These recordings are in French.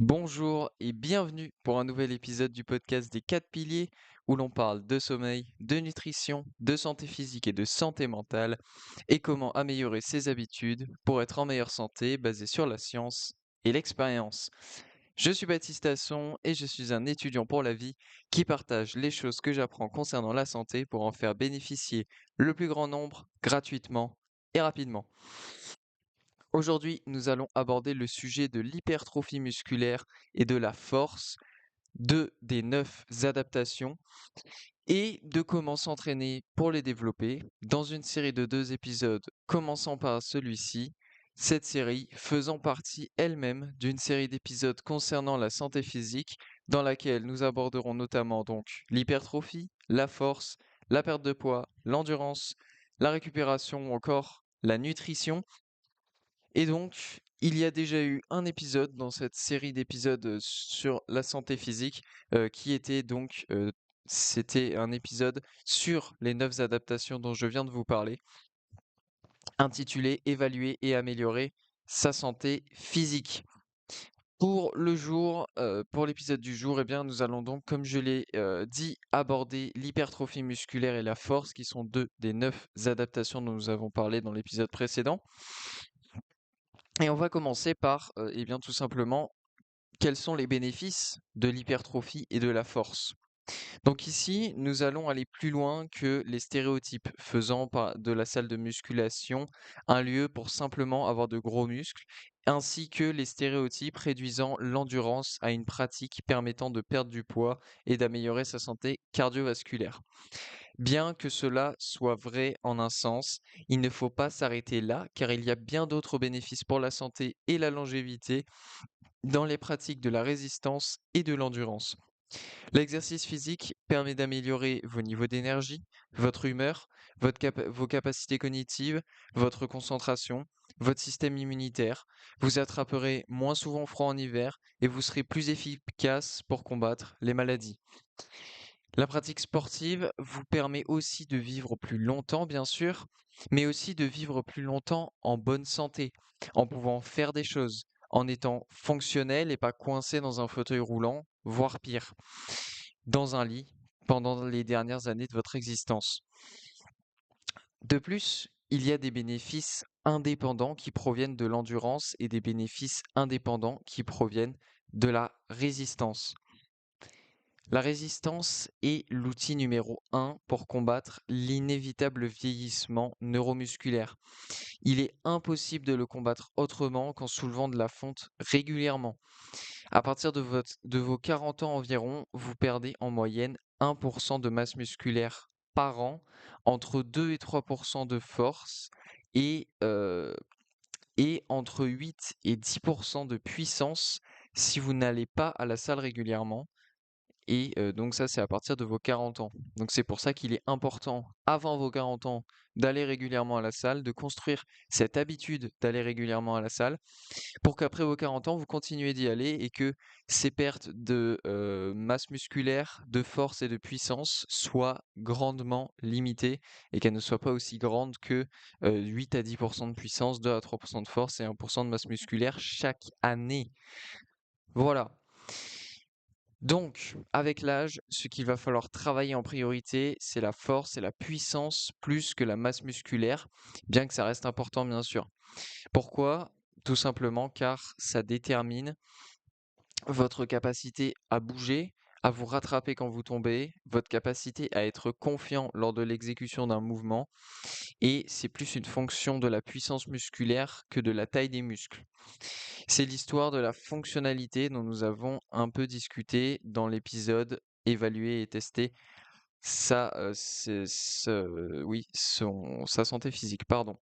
Bonjour et bienvenue pour un nouvel épisode du podcast des 4 piliers où l'on parle de sommeil, de nutrition, de santé physique et de santé mentale et comment améliorer ses habitudes pour être en meilleure santé basée sur la science et l'expérience. Je suis Baptiste Asson et je suis un étudiant pour la vie qui partage les choses que j'apprends concernant la santé pour en faire bénéficier le plus grand nombre gratuitement et rapidement. Aujourd'hui, nous allons aborder le sujet de l'hypertrophie musculaire et de la force, deux des 9 adaptations, et de comment s'entraîner pour les développer dans une série de 2 épisodes, commençant par celui-ci, cette série faisant partie elle-même d'une série d'épisodes concernant la santé physique, dans laquelle nous aborderons notamment donc l'hypertrophie, la force, la perte de poids, l'endurance, la récupération ou encore la nutrition. Et donc, il y a déjà eu un épisode dans cette série d'épisodes sur la santé physique qui était donc, c'était un épisode sur les 9 adaptations dont je viens de vous parler, intitulé Évaluer et améliorer sa santé physique. Pour le jour, pour l'épisode du jour, eh bien, nous allons donc, comme je l'ai dit, aborder l'hypertrophie musculaire et la force, qui sont deux des 9 adaptations dont nous avons parlé dans l'épisode précédent. Et on va commencer par, eh bien, tout simplement, quels sont les bénéfices de l'hypertrophie et de la force? Donc ici, nous allons aller plus loin que les stéréotypes, faisant de la salle de musculation un lieu pour simplement avoir de gros muscles, ainsi que les stéréotypes réduisant l'endurance à une pratique permettant de perdre du poids et d'améliorer sa santé cardiovasculaire. Bien que cela soit vrai en un sens, il ne faut pas s'arrêter là, car il y a bien d'autres bénéfices pour la santé et la longévité dans les pratiques de la résistance et de l'endurance. L'exercice physique permet d'améliorer vos niveaux d'énergie, votre humeur, vos capacités cognitives, votre concentration, votre système immunitaire. Vous attraperez moins souvent froid en hiver et vous serez plus efficace pour combattre les maladies. La pratique sportive vous permet aussi de vivre plus longtemps, bien sûr, mais aussi de vivre plus longtemps en bonne santé, en pouvant faire des choses, en étant fonctionnel et pas coincé dans un fauteuil roulant, voire pire, dans un lit pendant les dernières années de votre existence. De plus, il y a des bénéfices indépendants qui proviennent de l'endurance et des bénéfices indépendants qui proviennent de la résistance. La résistance est l'outil numéro un pour combattre l'inévitable vieillissement neuromusculaire. Il est impossible de le combattre autrement qu'en soulevant de la fonte régulièrement. À partir de vos 40 ans environ, vous perdez en moyenne 1% de masse musculaire par an, entre 2 et 3% de force et, euh, et entre 8 et 10% de puissance si vous n'allez pas à la salle régulièrement. Et donc ça, c'est à partir de vos 40 ans. Donc c'est pour ça qu'il est important, avant vos 40 ans, d'aller régulièrement à la salle, de construire cette habitude d'aller régulièrement à la salle, pour qu'après vos 40 ans, vous continuez d'y aller et que ces pertes de masse musculaire, de force et de puissance soient grandement limitées et qu'elles ne soient pas aussi grandes que 8 à 10% de puissance, 2 à 3% de force et 1% de masse musculaire chaque année. Voilà. Donc, avec l'âge, ce qu'il va falloir travailler en priorité, c'est la force et la puissance plus que la masse musculaire, bien que ça reste important, bien sûr. Pourquoi? Tout simplement car ça détermine votre capacité à bouger, à vous rattraper quand vous tombez, votre capacité à être confiant lors de l'exécution d'un mouvement, et c'est plus une fonction de la puissance musculaire que de la taille des muscles. C'est l'histoire de la fonctionnalité dont nous avons un peu discuté dans l'épisode évaluer et tester sa santé physique, pardon.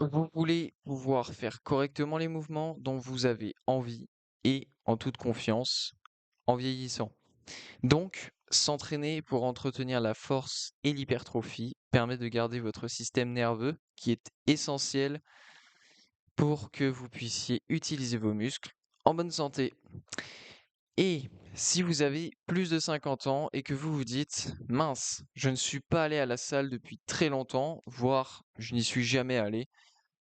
Vous voulez pouvoir faire correctement les mouvements dont vous avez envie et en toute confiance en vieillissant. Donc, s'entraîner pour entretenir la force et l'hypertrophie permet de garder votre système nerveux qui est essentiel pour que vous puissiez utiliser vos muscles en bonne santé. Et si vous avez plus de 50 ans et que vous vous dites, mince, je ne suis pas allé à la salle depuis très longtemps, voire je n'y suis jamais allé,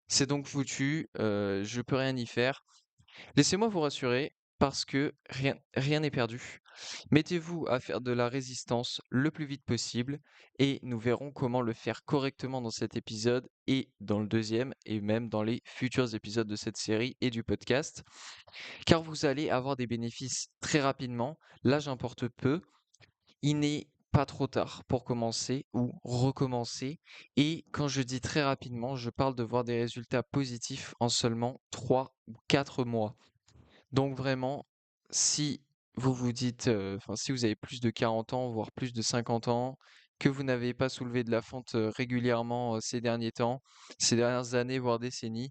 c'est donc foutu, je peux rien y faire. Laissez-moi vous rassurer parce que rien n'est perdu. Mettez-vous à faire de la résistance le plus vite possible et nous verrons comment le faire correctement dans cet épisode et dans le deuxième et même dans les futurs épisodes de cette série et du podcast, car vous allez avoir des bénéfices très rapidement. Là, j'importe peu. Il n'est pas trop tard pour commencer ou recommencer. Et quand je dis très rapidement, je parle de voir des résultats positifs en seulement 3 ou 4 mois. Donc vraiment, si vous vous dites, enfin si vous avez plus de 40 ans, voire plus de 50 ans, que vous n'avez pas soulevé de la fente régulièrement ces derniers temps, ces dernières années, voire décennies,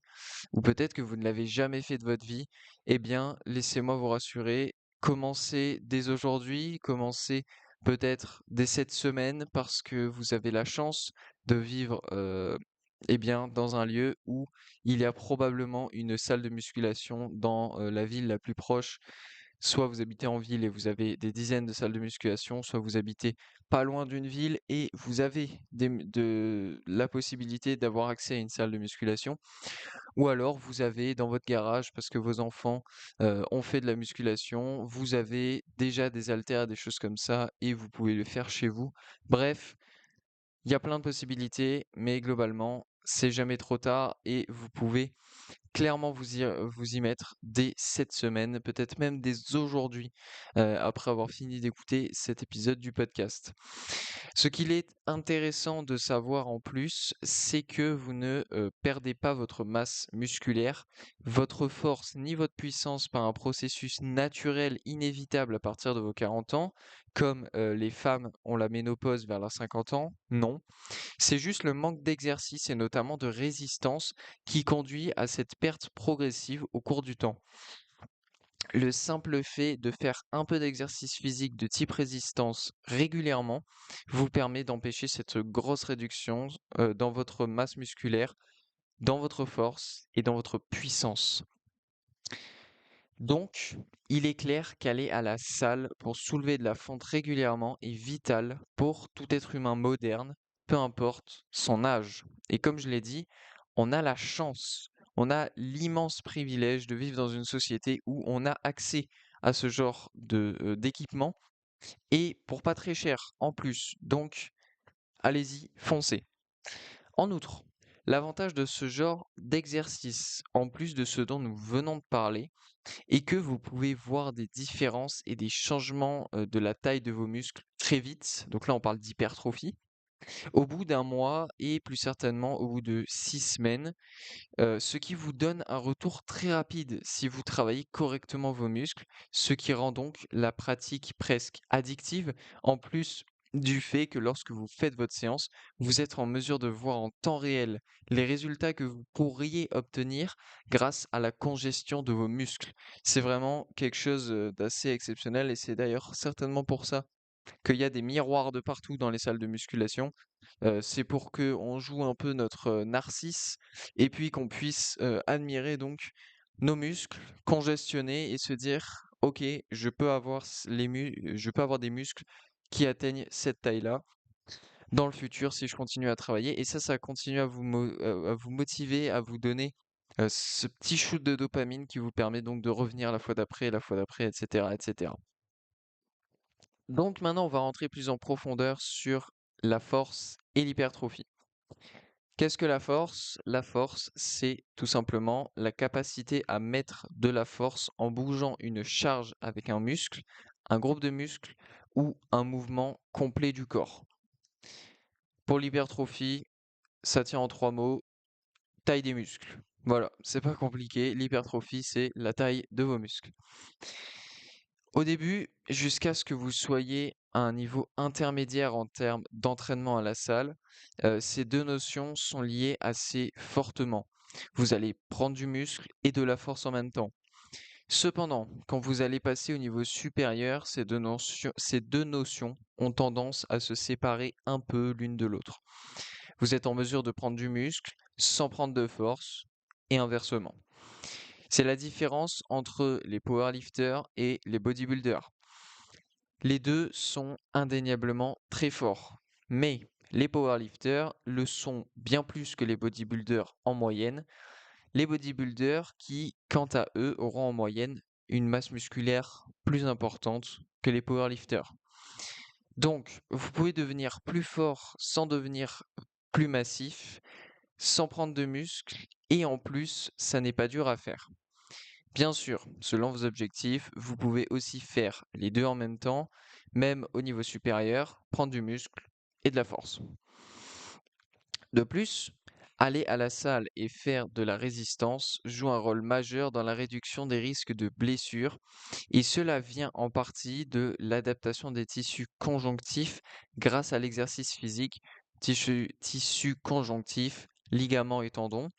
ou peut-être que vous ne l'avez jamais fait de votre vie, eh bien, laissez-moi vous rassurer, commencez dès aujourd'hui, commencez peut-être dès cette semaine parce que vous avez la chance de vivre eh bien, dans un lieu où il y a probablement une salle de musculation dans la ville la plus proche. Soit vous habitez en ville et vous avez des dizaines de salles de musculation, soit vous habitez pas loin d'une ville et vous avez la possibilité d'avoir accès à une salle de musculation. Ou alors vous avez dans votre garage, parce que vos enfants ont fait de la musculation, vous avez déjà des haltères, des choses comme ça, et vous pouvez le faire chez vous. Bref, il y a plein de possibilités, mais globalement, c'est jamais trop tard et vous pouvez clairement vous y mettre dès cette semaine, peut-être même dès aujourd'hui, après avoir fini d'écouter cet épisode du podcast. Ce qu'il est intéressant de savoir en plus, c'est que vous ne perdez pas votre masse musculaire, votre force ni votre puissance par un processus naturel inévitable à partir de vos 40 ans, comme les femmes ont la ménopause vers leurs 50 ans. Non, c'est juste le manque d'exercice et notamment de résistance qui conduit à cette perte progressive au cours du temps. Le simple fait de faire un peu d'exercice physique de type résistance régulièrement vous permet d'empêcher cette grosse réduction dans votre masse musculaire, dans votre force et dans votre puissance. Donc, il est clair qu'aller à la salle pour soulever de la fonte régulièrement est vital pour tout être humain moderne, peu importe son âge. Et comme je l'ai dit, on a la chance, on a l'immense privilège de vivre dans une société où on a accès à ce genre d'équipement et pour pas très cher en plus. Donc, allez-y, foncez. En outre, l'avantage de ce genre d'exercice, en plus de ce dont nous venons de parler, et que vous pouvez voir des différences et des changements de la taille de vos muscles très vite. Donc là, on parle d'hypertrophie. Au bout d'un mois et plus certainement au bout de 6 semaines, ce qui vous donne un retour très rapide si vous travaillez correctement vos muscles, ce qui rend donc la pratique presque addictive, en plus du fait que lorsque vous faites votre séance, vous êtes en mesure de voir en temps réel les résultats que vous pourriez obtenir grâce à la congestion de vos muscles. C'est vraiment quelque chose d'assez exceptionnel et c'est d'ailleurs certainement pour ça qu'il y a des miroirs de partout dans les salles de musculation. C'est pour qu'on joue un peu notre narcisse et puis qu'on puisse admirer donc nos muscles congestionnés et se dire, OK, je peux avoir des muscles qui atteignent cette taille-là dans le futur si je continue à travailler. Et ça continue à vous motiver, à vous donner ce petit shoot de dopamine qui vous permet donc de revenir la fois d'après, etc., etc. Donc maintenant, on va rentrer plus en profondeur sur la force et l'hypertrophie. Qu'est-ce que la force? La force, c'est tout simplement la capacité à mettre de la force en bougeant une charge avec un muscle, un groupe de muscles ou un mouvement complet du corps. Pour l'hypertrophie, ça tient en 3 mots, taille des muscles. Voilà, c'est pas compliqué. L'hypertrophie, c'est la taille de vos muscles. Au début, jusqu'à ce que vous soyez à un niveau intermédiaire en termes d'entraînement à la salle, ces deux notions sont liées assez fortement. Vous allez prendre du muscle et de la force en même temps. Cependant, quand vous allez passer au niveau supérieur, ces deux notions ont tendance à se séparer un peu l'une de l'autre. Vous êtes en mesure de prendre du muscle sans prendre de force et inversement. C'est la différence entre les powerlifters et les bodybuilders. Les deux sont indéniablement très forts, mais les powerlifters le sont bien plus que les bodybuilders en moyenne, les bodybuilders qui, quant à eux, auront en moyenne une masse musculaire plus importante que les powerlifters. Donc, vous pouvez devenir plus fort sans devenir plus massif, sans prendre de muscles, et en plus, ça n'est pas dur à faire. Bien sûr, selon vos objectifs, vous pouvez aussi faire les deux en même temps, même au niveau supérieur, prendre du muscle et de la force. De plus, aller à la salle et faire de la résistance joue un rôle majeur dans la réduction des risques de blessures, et cela vient en partie de l'adaptation des tissus conjonctifs grâce à l'exercice physique, tissus conjonctifs, ligaments et tendons.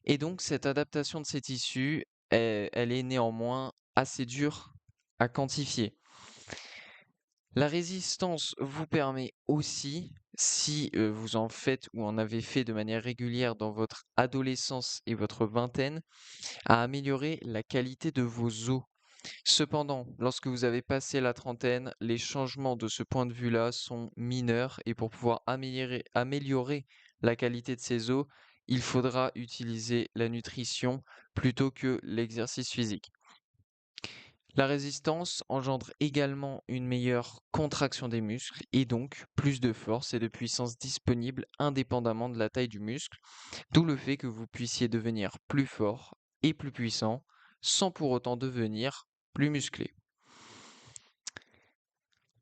Et donc cette adaptation de ces tissus, elle est néanmoins assez dure à quantifier. La résistance vous permet aussi, si vous en faites ou en avez fait de manière régulière dans votre adolescence et votre vingtaine, à améliorer la qualité de vos os. Cependant, lorsque vous avez passé la trentaine, les changements de ce point de vue-là sont mineurs et pour pouvoir améliorer la qualité de ces os, il faudra utiliser la nutrition plutôt que l'exercice physique. La résistance engendre également une meilleure contraction des muscles et donc plus de force et de puissance disponible indépendamment de la taille du muscle, d'où le fait que vous puissiez devenir plus fort et plus puissant sans pour autant devenir plus musclé.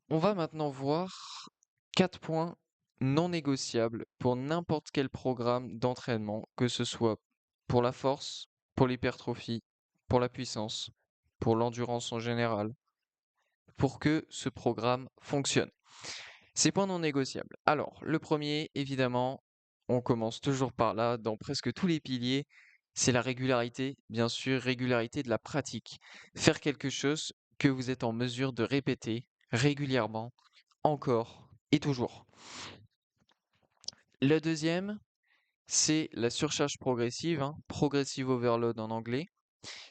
On va maintenant voir 4 points non négociables pour n'importe quel programme d'entraînement, que ce soit pour la force, pour l'hypertrophie, pour la puissance, pour l'endurance en général, pour que ce programme fonctionne. Ces points non négociables. Alors, le premier, évidemment, on commence toujours par là, dans presque tous les piliers, c'est la régularité, bien sûr, régularité de la pratique. Faire quelque chose que vous êtes en mesure de répéter régulièrement, encore et toujours. Le deuxième, c'est la surcharge progressive, progressive overload en anglais.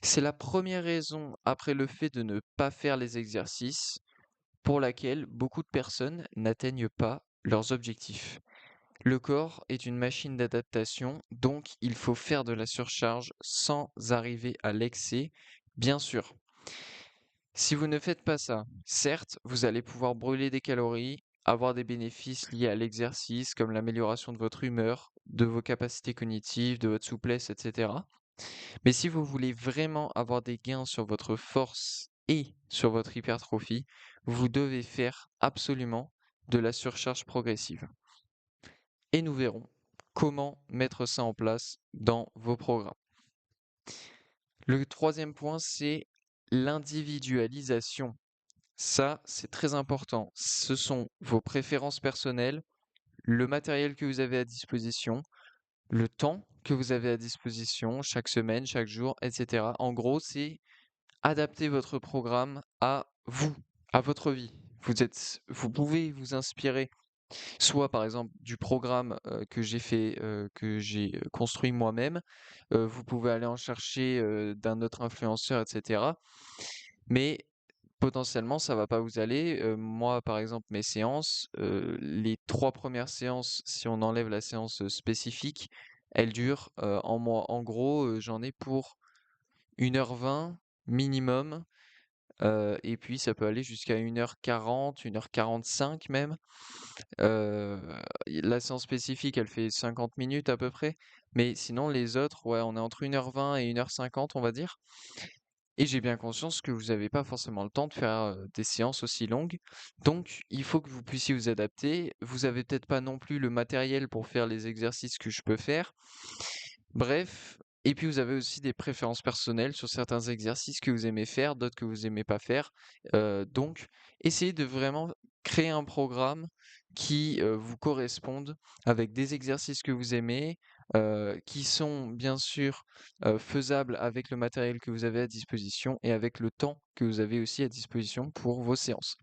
C'est la première raison après le fait de ne pas faire les exercices pour laquelle beaucoup de personnes n'atteignent pas leurs objectifs. Le corps est une machine d'adaptation, donc il faut faire de la surcharge sans arriver à l'excès, bien sûr. Si vous ne faites pas ça, certes, vous allez pouvoir brûler des calories, avoir des bénéfices liés à l'exercice, comme l'amélioration de votre humeur, de vos capacités cognitives, de votre souplesse, etc. Mais si vous voulez vraiment avoir des gains sur votre force et sur votre hypertrophie, vous devez faire absolument de la surcharge progressive. Et nous verrons comment mettre ça en place dans vos programmes. Le troisième point, c'est l'individualisation. Ça, c'est très important. Ce sont vos préférences personnelles, le matériel que vous avez à disposition, le temps que vous avez à disposition chaque semaine, chaque jour, etc. En gros, c'est adapter votre programme à vous, à votre vie. Vous pouvez vous inspirer soit par exemple du programme que j'ai fait, que j'ai construit moi-même. Vous pouvez aller en chercher d'un autre influenceur, etc. Mais potentiellement, ça va pas vous aller. Moi, par exemple, mes séances, les 3 premières séances, si on enlève la séance spécifique, elles durent en gros, j'en ai pour 1h20 minimum. Et puis ça peut aller jusqu'à 1h40, 1h45 même. Heu, la séance spécifique, elle fait 50 minutes à peu près, mais sinon les autres, ouais, on est entre 1h20 et 1h50, on va dire. Et j'ai bien conscience que vous n'avez pas forcément le temps de faire, des séances aussi longues. Donc il faut que vous puissiez vous adapter. Vous avez peut-être pas non plus le matériel pour faire les exercices que je peux faire. Bref, et puis vous avez aussi des préférences personnelles sur certains exercices que vous aimez faire, d'autres que vous aimez pas faire. Donc, essayez de vraiment créer un programme qui vous corresponde avec des exercices que vous aimez, qui sont bien sûr faisables avec le matériel que vous avez à disposition et avec le temps que vous avez aussi à disposition pour vos séances.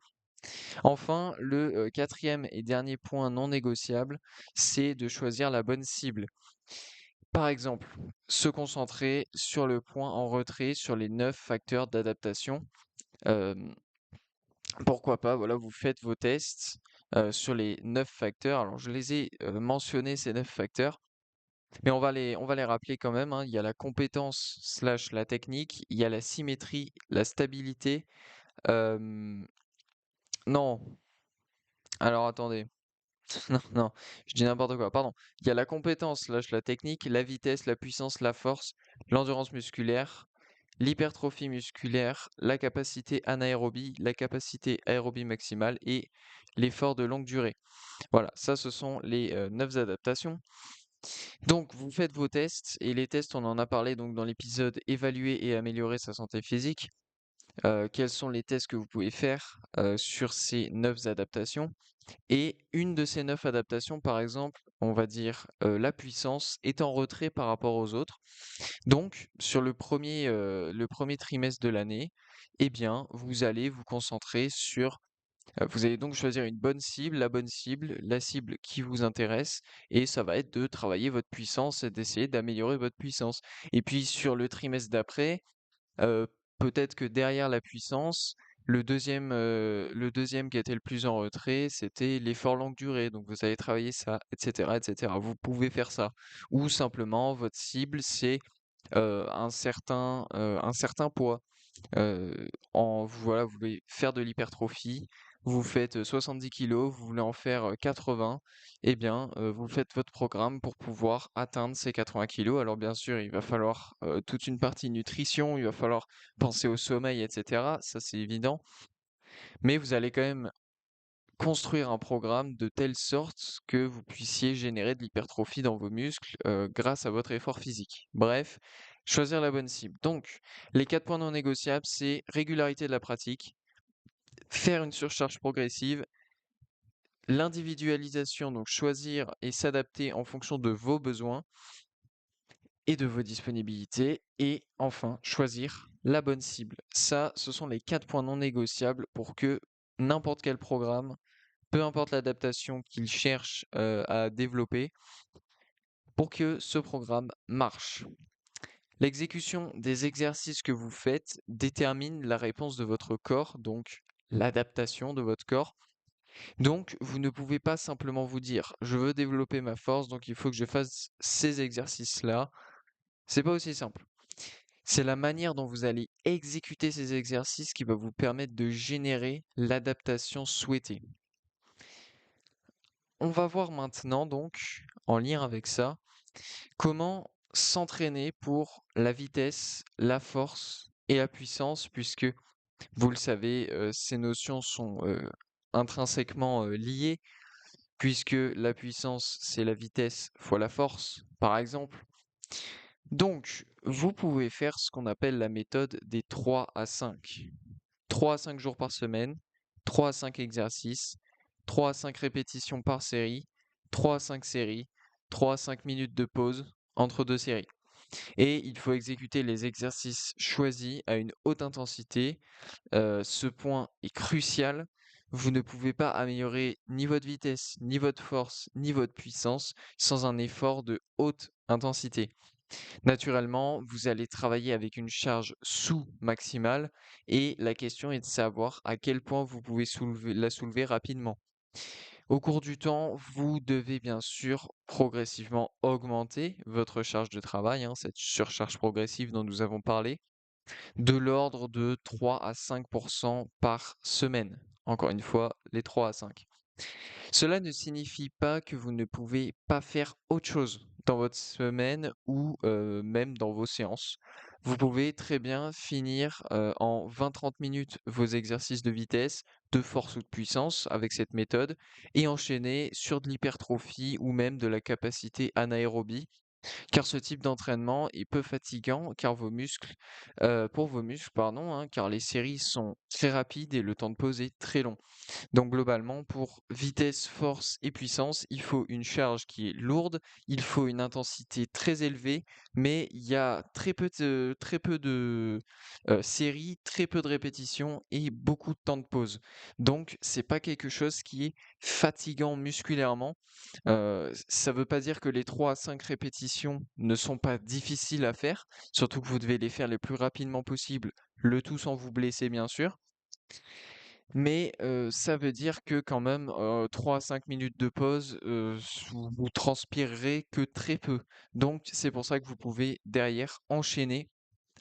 Enfin, le quatrième et dernier point non négociable, c'est de choisir la bonne cible. Par exemple, se concentrer sur le point en retrait, sur les 9 facteurs d'adaptation. Hem, Pourquoi pas, voilà, vous faites vos tests sur les 9 facteurs. Alors je les ai mentionnés ces 9 facteurs. Mais on va les rappeler quand même, hein. Il y a la compétence slash la technique, il y a la symétrie, la stabilité. euh, Non, alors attendez. Non, non, je dis n'importe quoi, pardon. Il y a la compétence slash la technique, la vitesse, la puissance, la force, l'endurance musculaire, l'hypertrophie musculaire, la capacité anaérobie, la capacité aérobie maximale et l'effort de longue durée. Voilà, ça ce sont les 9 adaptations. Donc vous faites vos tests et les tests on en a parlé donc dans l'épisode évaluer et améliorer sa santé physique. Quels sont les tests que vous pouvez faire sur ces 9 adaptations? Et une de ces 9 adaptations, par exemple, on va dire la puissance, est en retrait par rapport aux autres. Donc, sur le premier trimestre de l'année, eh bien, vous allez vous concentrer sur vous allez donc choisir une bonne cible, la cible qui vous intéresse, et ça va être de travailler votre puissance et d'essayer d'améliorer votre puissance. Et puis sur le trimestre d'après, Heu, peut-être que derrière la puissance, le deuxième qui était le plus en retrait, c'était l'effort longue durée. Donc vous allez travailler ça, et cetera, et cetera. Vous pouvez faire ça. Ou simplement votre cible, c'est, un certain poids. Voilà, vous voulez faire de l'hypertrophie, vous faites 70 kilos, vous voulez en faire 80, eh bien, vous faites votre programme pour pouvoir atteindre ces 80 kilos. Alors bien sûr, il va falloir toute une partie nutrition, il va falloir penser au sommeil, etc. Ça, c'est évident. Mais vous allez quand même construire un programme de telle sorte que vous puissiez générer de l'hypertrophie dans vos muscles grâce à votre effort physique. Bref, choisir la bonne cible. Donc, les 4 points non négociables, c'est régularité de la pratique, faire une surcharge progressive, l'individualisation, donc choisir et s'adapter en fonction de vos besoins et de vos disponibilités, et enfin, choisir la bonne cible. Ça, ce sont les 4 points non négociables pour que n'importe quel programme, peu importe l'adaptation qu'il cherche à développer, pour que ce programme marche. L'exécution des exercices que vous faites détermine la réponse de votre corps, donc l'adaptation de votre corps. Donc, vous ne pouvez pas simplement vous dire, je veux développer ma force, donc il faut que je fasse ces exercices-là. C'est pas aussi simple. C'est la manière dont vous allez exécuter ces exercices qui va vous permettre de générer l'adaptation souhaitée. On va voir maintenant donc, en lien avec ça, comment s'entraîner pour la vitesse, la force et la puissance, puisque vous le savez, ces notions sont intrinsèquement liées, puisque la puissance, c'est la vitesse fois la force, par exemple. Donc, vous pouvez faire ce qu'on appelle la méthode des 3 à 5. 3 à 5 jours par semaine, 3 à 5 exercices, 3 à 5 répétitions par série, 3 à 5 séries, 3 à 5 minutes de pause entre deux séries. Et il faut exécuter les exercices choisis à une haute intensité. Ce point est crucial. Vous ne pouvez pas améliorer ni votre vitesse, ni votre force, ni votre puissance sans un effort de haute intensité. Naturellement, vous allez travailler avec une charge sous-maximale et la question est de savoir à quel point vous pouvez la soulever rapidement. Au cours du temps, vous devez bien sûr progressivement augmenter votre charge de travail, hein, cette surcharge progressive dont nous avons parlé, de l'ordre de 3 à 5 par semaine. Encore une fois, les 3 à 5. Cela ne signifie pas que vous ne pouvez pas faire autre chose dans votre semaine ou même dans vos séances. Vous pouvez très bien finir en 20-30 minutes vos exercices de vitesse, de force ou de puissance avec cette méthode et enchaîner sur de l'hypertrophie ou même de la capacité anaérobie, car ce type d'entraînement est peu fatigant pour vos muscles, pardon, hein, car les séries sont très rapides et le temps de pause est très long. Donc globalement, pour vitesse, force et puissance, il faut une charge qui est lourde, il faut une intensité très élevée, mais il y a très peu de séries, très peu de répétitions et beaucoup de temps de pause. Donc c'est pas quelque chose qui est fatigant musculairement. Ça veut pas dire que les 3 à 5 répétitions ne sont pas difficiles à faire, surtout que vous devez les faire les plus rapidement possible, le tout sans vous blesser bien sûr. Mais ça veut dire que quand même, 3 à 5 minutes de pause, vous transpirerez que très peu. Donc c'est pour ça que vous pouvez derrière enchaîner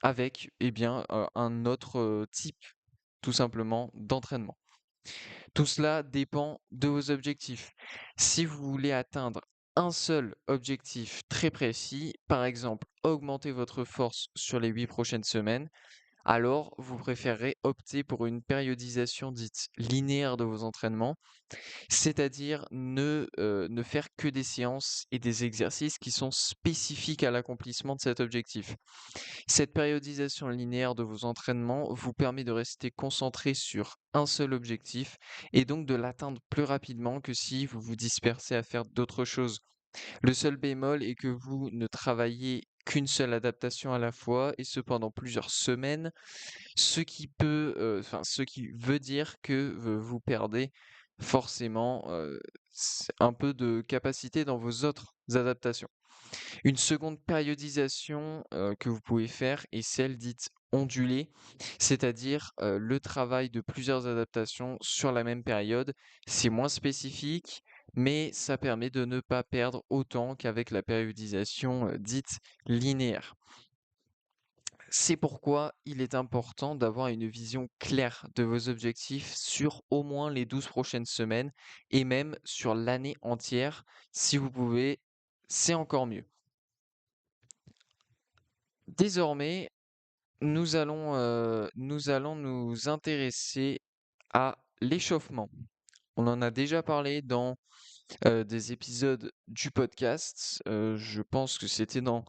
avec, eh bien, un autre, type tout simplement d'entraînement. Tout cela dépend de vos objectifs. Si vous voulez atteindre un seul objectif très précis, par exemple augmenter votre force sur les 8 prochaines semaines, alors vous préférerez opter pour une périodisation dite linéaire de vos entraînements, c'est-à-dire ne faire que des séances et des exercices qui sont spécifiques à l'accomplissement de cet objectif. Cette périodisation linéaire de vos entraînements vous permet de rester concentré sur un seul objectif et donc de l'atteindre plus rapidement que si vous vous dispersez à faire d'autres choses. Le seul bémol est que vous ne travaillez qu'une seule adaptation à la fois et ce pendant plusieurs semaines, ce qui veut dire que vous perdez forcément un peu de capacité dans vos autres adaptations. Une seconde périodisation, que vous pouvez faire est celle dite ondulée, c'est-à-dire, le travail de plusieurs adaptations sur la même période. C'est moins spécifique, mais ça permet de ne pas perdre autant qu'avec la périodisation, dite linéaire. C'est pourquoi il est important d'avoir une vision claire de vos objectifs sur au moins les 12 prochaines semaines et même sur l'année entière. Si vous pouvez, c'est encore mieux. Désormais, nous allons nous intéresser à l'échauffement. On en a déjà parlé dans des épisodes du podcast. Je pense que c'était dans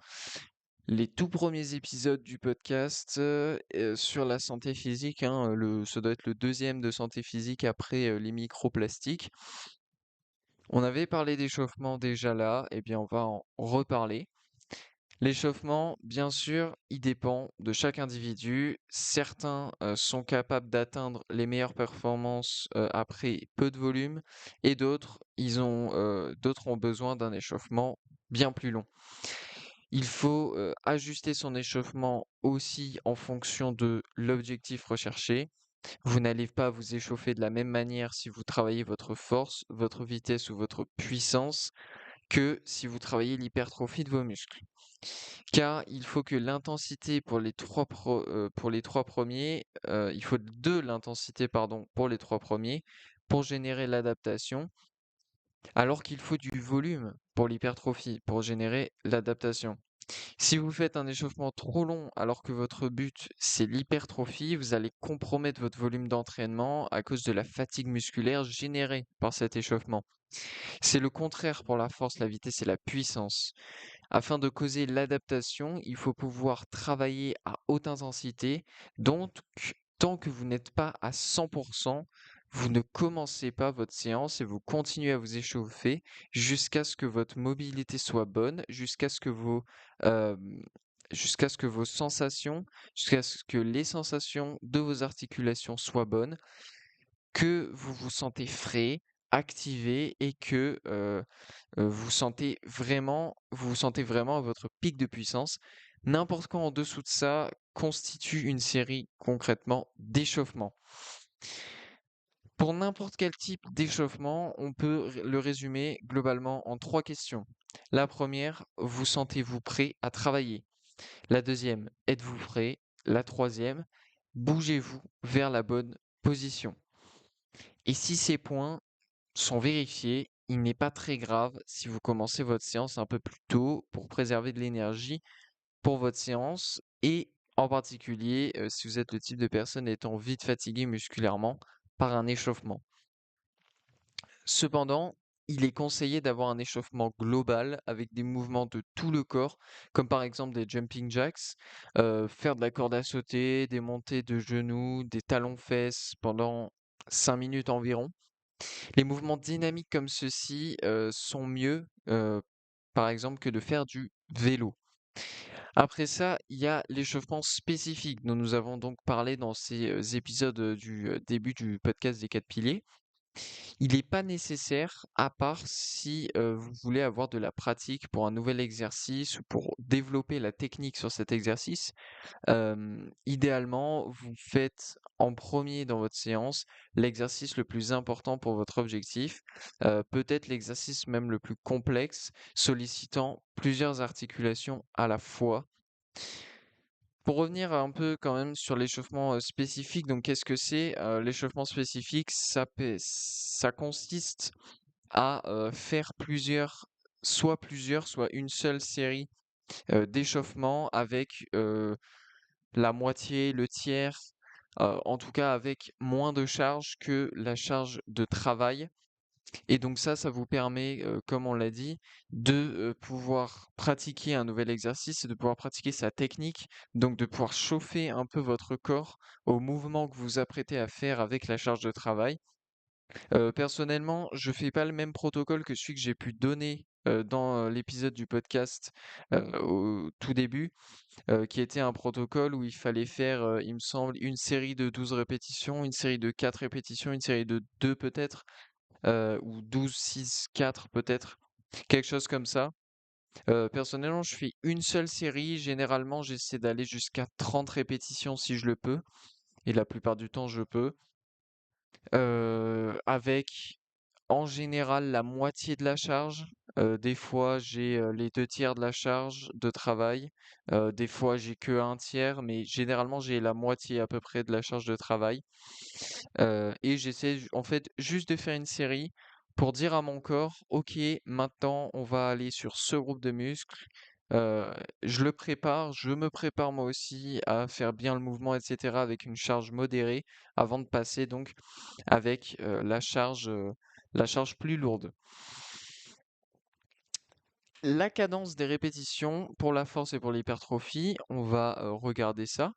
les tout premiers épisodes du podcast sur la santé physique, hein, ça doit être le deuxième de santé physique après les microplastiques. On avait parlé d'échauffement déjà là, et bien on va en reparler. L'échauffement, bien sûr, il dépend de chaque individu. Certains sont capables d'atteindre les meilleures performances après peu de volume et d'autres ont besoin d'un échauffement bien plus long. Il faut ajuster son échauffement aussi en fonction de l'objectif recherché. Vous n'allez pas vous échauffer de la même manière si vous travaillez votre force, votre vitesse ou votre puissance que si vous travaillez l'hypertrophie de vos muscles. Car il faut que l'intensité pour les 3 premiers, il faut de l'intensité, pardon, pour les 3 premiers pour générer l'adaptation, alors qu'il faut du volume pour l'hypertrophie, pour générer l'adaptation. Si vous faites un échauffement trop long alors que votre but c'est l'hypertrophie, vous allez compromettre votre volume d'entraînement à cause de la fatigue musculaire générée par cet échauffement. C'est le contraire pour la force, la vitesse et la puissance. Afin de causer l'adaptation, il faut pouvoir travailler à haute intensité, donc tant que vous n'êtes pas à 100%, vous ne commencez pas votre séance et vous continuez à vous échauffer jusqu'à ce que votre mobilité soit bonne, euh, jusqu'à ce que vos sensations, jusqu'à ce que les sensations de vos articulations soient bonnes, que vous vous sentez frais, activé et que vous vous sentez vraiment à votre pic de puissance. N'importe quoi en dessous de ça constitue une série concrètement d'échauffement. Pour n'importe quel type d'échauffement, on peut le résumer globalement en 3 questions. La première, vous sentez-vous prêt à travailler? La deuxième, êtes-vous prêt? La troisième, bougez-vous vers la bonne position? Et si ces points sont vérifiés, il n'est pas très grave si vous commencez votre séance un peu plus tôt pour préserver de l'énergie pour votre séance et en particulier si vous êtes le type de personne étant vite fatigué musculairement par un échauffement. Cependant, il est conseillé d'avoir un échauffement global avec des mouvements de tout le corps, comme par exemple des jumping jacks, faire de la corde à sauter, des montées de genoux, des talons-fesses pendant 5 minutes environ. Les mouvements dynamiques comme ceux-ci, sont mieux, par exemple, que de faire du vélo. Après ça, il y a l'échauffement spécifique dont nous avons donc parlé dans ces, épisodes, du, début du podcast des 4 piliers. Il n'est pas nécessaire, à part si vous voulez avoir de la pratique pour un nouvel exercice ou pour développer la technique sur cet exercice. Idéalement, vous faites en premier dans votre séance l'exercice le plus important pour votre objectif, peut-être l'exercice même le plus complexe, sollicitant plusieurs articulations à la fois. Pour revenir un peu quand même sur l'échauffement spécifique, donc qu'est-ce que c'est? L'échauffement spécifique, ça consiste à faire plusieurs, soit une seule série d'échauffement avec la moitié, le tiers, en tout cas avec moins de charge que la charge de travail. Et donc ça vous permet, comme on l'a dit, de pouvoir pratiquer un nouvel exercice et de pouvoir pratiquer sa technique, donc de pouvoir chauffer un peu votre corps au mouvement que vous vous apprêtez à faire avec la charge de travail. Personnellement, je fais pas le même protocole que celui que j'ai pu donner dans l'épisode du podcast au tout début, qui était un protocole où il fallait faire, il me semble, une série de 12 répétitions, une série de 4 répétitions, une série de 2 peut-être, ou 12-6-4 peut-être, quelque chose comme ça. Personnellement, je fais une seule série. Généralement, j'essaie d'aller jusqu'à 30 répétitions si je le peux, et la plupart du temps, je peux. Avec en général la moitié de la charge. Des fois, j'ai les 2 tiers de la charge de travail. Des fois, j'ai que un tiers, mais généralement, j'ai la moitié à peu près de la charge de travail. Et j'essaie en fait juste de faire une série pour dire à mon corps, OK, maintenant on va aller sur ce groupe de muscles. Euh, je me prépare moi aussi à faire bien le mouvement, etc. avec une charge modérée avant de passer donc avec la charge plus lourde. La cadence des répétitions pour la force et pour l'hypertrophie, on va regarder ça.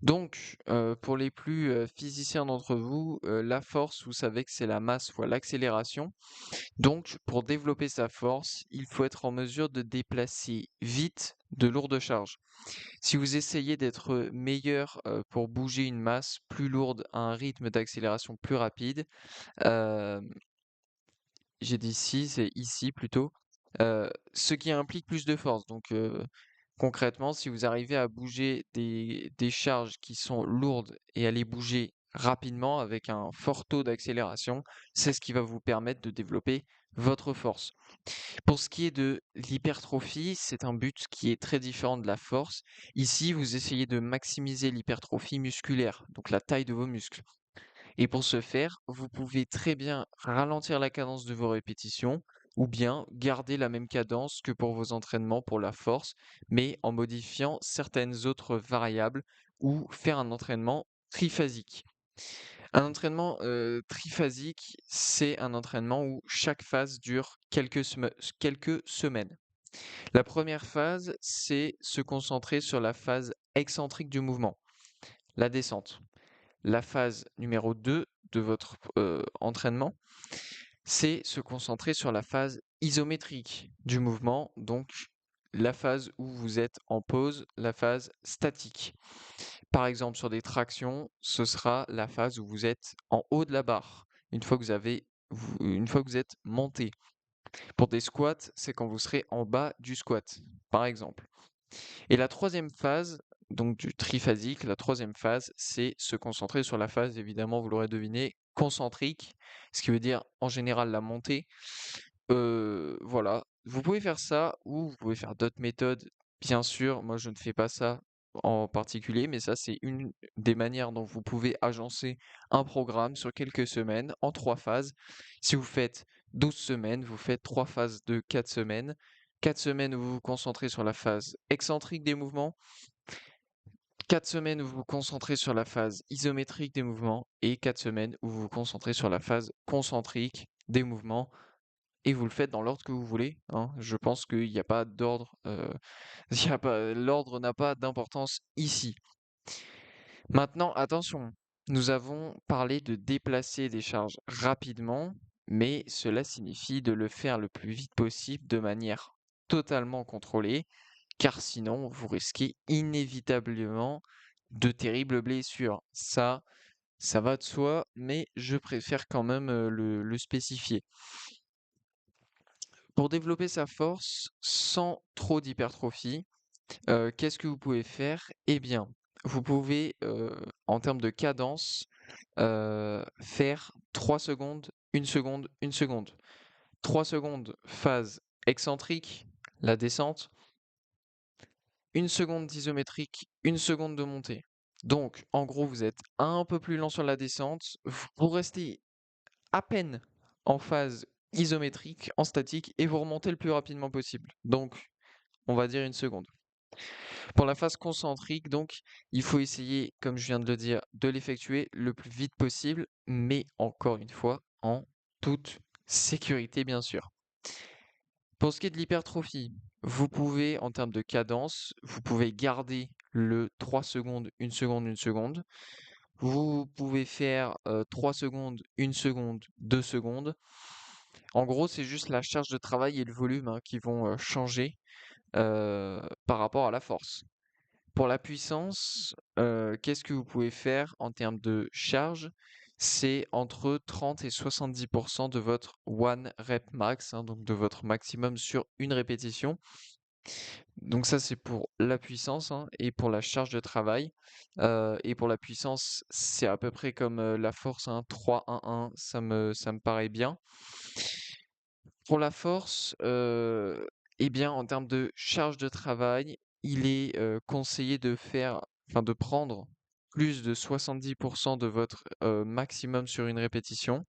Donc, pour les plus physiciens d'entre vous, la force, vous savez que c'est la masse fois l'accélération. Donc, pour développer sa force, il faut être en mesure de déplacer vite de lourdes charges. Si vous essayez d'être meilleur pour bouger une masse plus lourde à un rythme d'accélération plus rapide, euh, j'ai dit si, c'est ici plutôt, ce qui implique plus de force. Donc, concrètement, si vous arrivez à bouger des charges qui sont lourdes et à les bouger rapidement avec un fort taux d'accélération, c'est ce qui va vous permettre de développer votre force. Pour ce qui est de l'hypertrophie, c'est un but qui est très différent de la force. Ici, vous essayez de maximiser l'hypertrophie musculaire, donc la taille de vos muscles. Et pour ce faire, vous pouvez très bien ralentir la cadence de vos répétitions ou bien garder la même cadence que pour vos entraînements pour la force, mais en modifiant certaines autres variables ou faire un entraînement triphasique. Un entraînement triphasique, c'est un entraînement où chaque phase dure quelques semaines. La première phase, c'est se concentrer sur la phase excentrique du mouvement, la descente. La phase numéro 2 de votre entraînement, c'est se concentrer sur la phase isométrique du mouvement, donc la phase où vous êtes en pause, la phase statique. Par exemple, sur des tractions, ce sera la phase où vous êtes en haut de la barre, une fois que vous êtes monté. Pour des squats, c'est quand vous serez en bas du squat, par exemple. Et la troisième phase, donc du triphasique, la troisième phase, c'est se concentrer sur la phase, évidemment, vous l'aurez deviné, concentrique, ce qui veut dire en général la montée. Voilà, vous pouvez faire ça ou vous pouvez faire d'autres méthodes. Bien sûr, moi je ne fais pas ça en particulier, mais ça c'est une des manières dont vous pouvez agencer un programme sur quelques semaines en 3 phases. Si vous faites 12 semaines, vous faites 3 phases de 4 semaines. 4 semaines où vous vous concentrez sur la phase excentrique des mouvements, 4 semaines où vous vous concentrez sur la phase isométrique des mouvements et 4 semaines où vous vous concentrez sur la phase concentrique des mouvements et vous le faites dans l'ordre que vous voulez, hein. Je pense qu'il n'y a pas d'ordre, il y a pas, l'ordre n'a pas d'importance ici. Maintenant, attention, nous avons parlé de déplacer des charges rapidement, mais cela signifie de le faire le plus vite possible de manière totalement contrôlée, car sinon vous risquez inévitablement de terribles blessures. Ça, ça va de soi, mais je préfère quand même le spécifier. Pour développer sa force sans trop d'hypertrophie, qu'est-ce que vous pouvez faire? Eh bien, vous pouvez, en termes de cadence, faire 3 secondes, 1 seconde, 1 seconde. 3 secondes, phase excentrique, la descente, 1 seconde d'isométrique, 1 seconde de montée. Donc, en gros, vous êtes un peu plus lent sur la descente, vous restez à peine en phase isométrique, en statique, et vous remontez le plus rapidement possible. Donc, on va dire 1 seconde. Pour la phase concentrique, donc, il faut essayer, comme je viens de le dire, de l'effectuer le plus vite possible, mais encore une fois, en toute sécurité, bien sûr. Pour ce qui est de l'hypertrophie, vous pouvez, en termes de cadence, vous pouvez garder le 3 secondes, 1 seconde, 1 seconde. Vous pouvez faire 3 secondes, 1 seconde, 2 secondes. En gros, c'est juste la charge de travail et le volume hein, qui vont changer par rapport à la force. Pour la puissance, qu'est-ce que vous pouvez faire en termes de charge? C'est entre 30 et 70% de votre one rep max, hein, donc de votre maximum sur une répétition. Donc ça, c'est pour la puissance hein, et pour la charge de travail. Et pour la puissance, c'est à peu près comme la force, hein, 3-1-1, ça me paraît bien. Pour la force, eh bien, en termes de charge de travail, il est conseillé de prendre plus de 70% de votre maximum sur une répétition.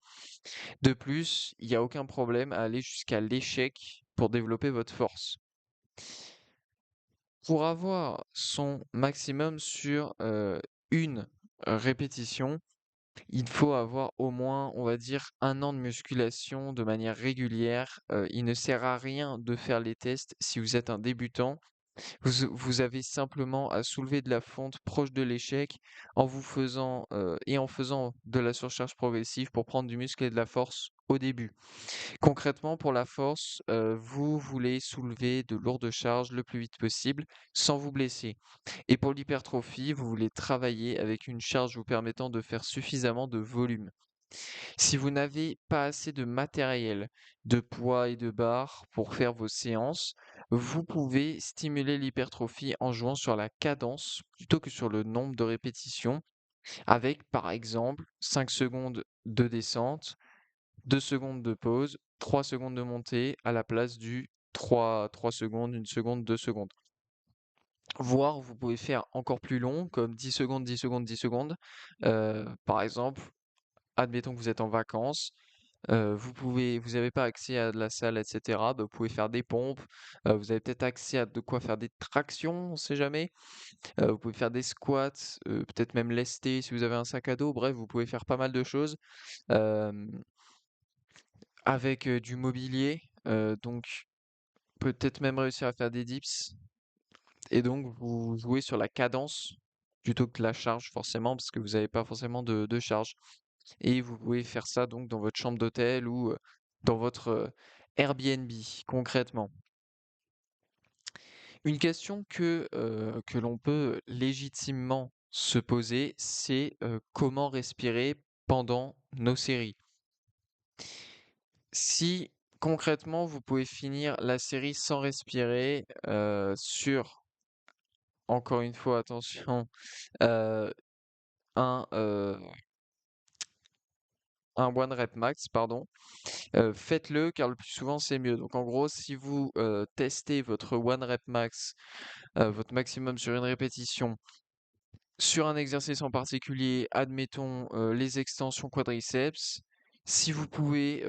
De plus, il n'y a aucun problème à aller jusqu'à l'échec pour développer votre force. Pour avoir son maximum sur une répétition, il faut avoir au moins, on va dire, 1 an de musculation de manière régulière. Il ne sert à rien de faire les tests si vous êtes un débutant. Vous avez simplement à soulever de la fonte proche de l'échec en faisant de la surcharge progressive pour prendre du muscle et de la force au début. Concrètement, pour la force, vous voulez soulever de lourdes charges le plus vite possible sans vous blesser. Et pour l'hypertrophie, vous voulez travailler avec une charge vous permettant de faire suffisamment de volume. Si vous n'avez pas assez de matériel, de poids et de barres pour faire vos séances, vous pouvez stimuler l'hypertrophie en jouant sur la cadence plutôt que sur le nombre de répétitions, avec par exemple 5 secondes de descente, 2 secondes de pause, 3 secondes de montée à la place du 3 secondes, 1 seconde, 2 secondes. Voire vous pouvez faire encore plus long, comme 10 secondes, 10 secondes, 10 secondes. Par exemple, admettons que vous êtes en vacances, vous avez pas accès à de la salle, et cetera, bah, vous pouvez faire des pompes, vous avez peut-être accès à de quoi faire des tractions, on sait jamais. Vous pouvez faire des squats, peut-être même lester si vous avez un sac à dos. Bref, vous pouvez faire pas mal de choses, hem, avec, du mobilier, donc peut-être même réussir à faire des dips et donc vous jouez sur la cadence plutôt que la charge forcément parce que vous avez pas forcément de charge. Et vous pouvez faire ça donc dans votre chambre d'hôtel ou dans votre Airbnb concrètement. Une question que l'on peut légitimement se poser, c'est comment respirer pendant nos séries. Si concrètement vous pouvez finir la série sans respirer encore une fois attention, euh, un, euh, un one rep max, pardon. Faites-le car le plus souvent c'est mieux. Donc en gros, si vous testez votre one rep max, votre maximum sur une répétition, sur un exercice en particulier, admettons les extensions quadriceps, si vous pouvez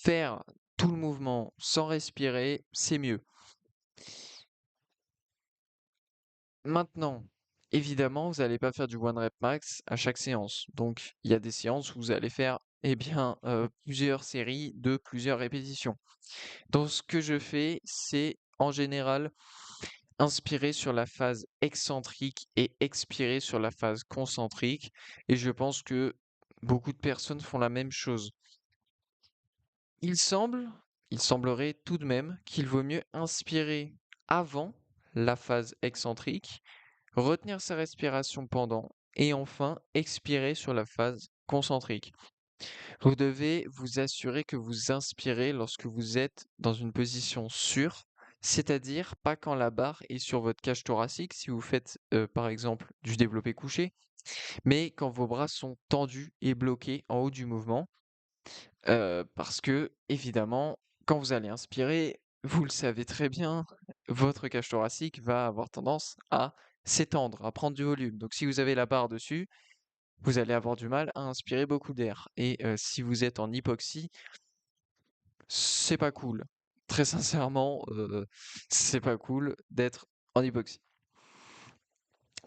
faire tout le mouvement sans respirer, c'est mieux. Maintenant, évidemment, vous n'allez pas faire du one rep max à chaque séance. Donc il y a des séances où vous allez faire eh bien, plusieurs séries de plusieurs répétitions. Donc, ce que je fais, c'est en général inspirer sur la phase excentrique et expirer sur la phase concentrique. Et je pense que beaucoup de personnes font la même chose. Il semble, il semblerait tout de même qu'il vaut mieux inspirer avant la phase excentrique, retenir sa respiration pendant et enfin expirer sur la phase concentrique. Vous devez vous assurer que vous inspirez lorsque vous êtes dans une position sûre, c'est-à-dire pas quand la barre est sur votre cage thoracique, si vous faites par exemple du développé couché, mais quand vos bras sont tendus et bloqués en haut du mouvement, parce que évidemment, quand vous allez inspirer, vous le savez très bien, votre cage thoracique va avoir tendance à s'étendre, à prendre du volume. Donc si vous avez la barre dessus, vous allez avoir du mal à inspirer beaucoup d'air. Et si vous êtes en hypoxie, c'est pas cool. Très sincèrement, c'est pas cool d'être en hypoxie.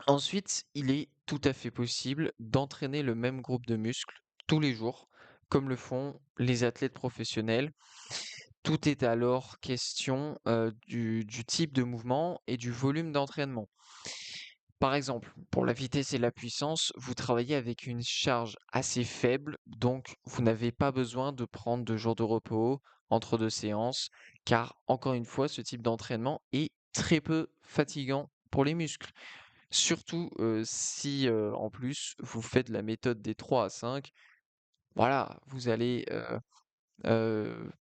Ensuite, il est tout à fait possible d'entraîner le même groupe de muscles tous les jours, comme le font les athlètes professionnels. Tout est alors question du type de mouvement et du volume d'entraînement. Par exemple, pour la vitesse et la puissance, vous travaillez avec une charge assez faible, donc vous n'avez pas besoin de prendre 2 jours de repos entre 2 séances, car encore une fois, ce type d'entraînement est très peu fatigant pour les muscles. Surtout si en plus vous faites la méthode des 3 à 5, voilà, vous allez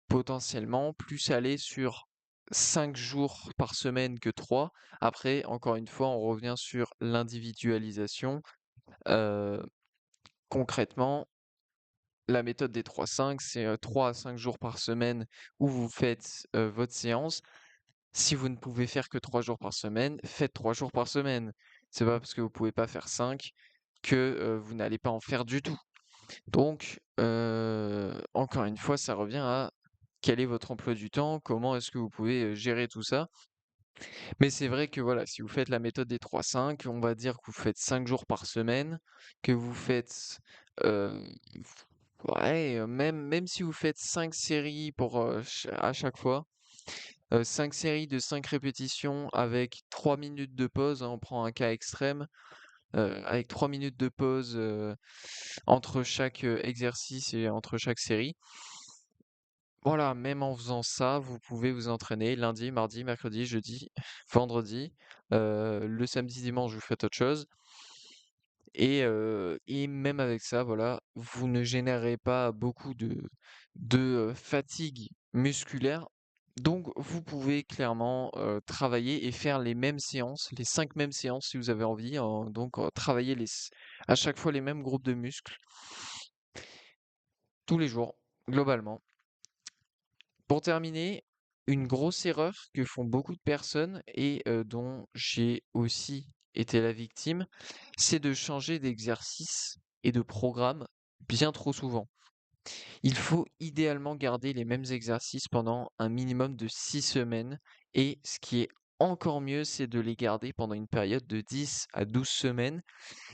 potentiellement plus aller sur 5 jours par semaine que 3. Après, encore une fois, on revient sur l'individualisation. Heu, Concrètement, la méthode des 3-5, c'est 3 à 5 jours par semaine où vous faites votre séance. Si vous ne pouvez faire que 3 jours par semaine, faites 3 jours par semaine. C'est pas parce que vous pouvez pas faire 5 que vous n'allez pas en faire du tout. Donc, encore une fois, ça revient à quel est votre emploi du temps, comment est-ce que vous pouvez gérer tout ça. Mais c'est vrai que voilà, si vous faites la méthode des 3-5, on va dire que vous faites 5 jours par semaine, que vous faites, euh, ouais, même si vous faites 5 séries pour, à chaque fois, 5 séries de 5 répétitions avec 3 minutes de pause, hein, on prend un cas extrême, avec 3 minutes de pause entre chaque exercice et entre chaque série. Voilà, même en faisant ça, vous pouvez vous entraîner lundi, mardi, mercredi, jeudi, vendredi. Le samedi, dimanche, vous faites autre chose. Et même avec ça, voilà, vous ne générez pas beaucoup de fatigue musculaire. Donc, vous pouvez clairement travailler et faire les mêmes séances, les 5 mêmes séances si vous avez envie. Donc, travailler à chaque fois les mêmes groupes de muscles, tous les jours, globalement. Pour terminer, une grosse erreur que font beaucoup de personnes et dont j'ai aussi été la victime, c'est de changer d'exercice et de programme bien trop souvent. Il faut idéalement garder les mêmes exercices pendant un minimum de 6 semaines et ce qui est encore mieux, c'est de les garder pendant une période de 10 à 12 semaines.